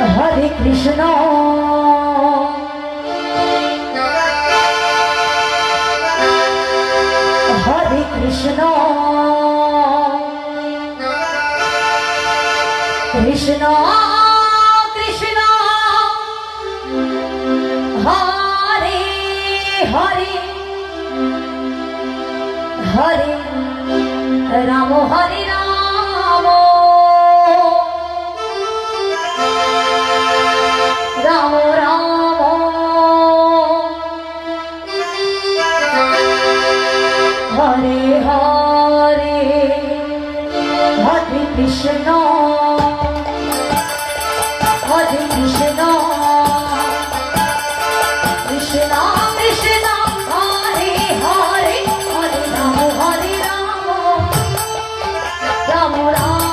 Hare Krishna Hare Krishna Krishna Krishna Hare Hare Hare Ram Hare Ram Ram Ram Hare Hare Hare Krishna Hare Krishna Krishna Krishna Hare Hare Hare Ram Ram Ram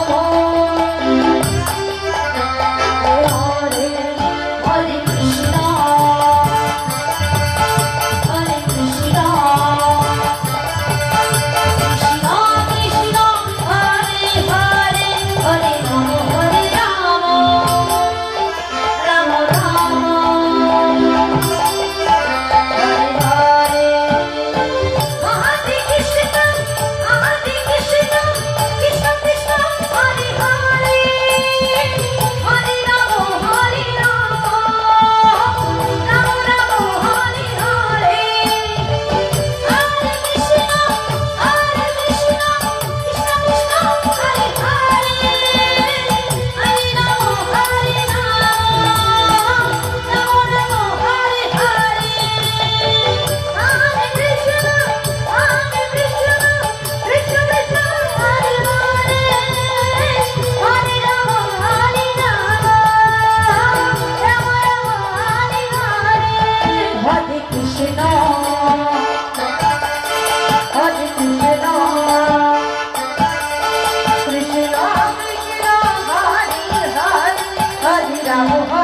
Hare Hare Krishna Hare Krishna Krishna Krishna Hare Hare Hare Ram Ram Ram Hare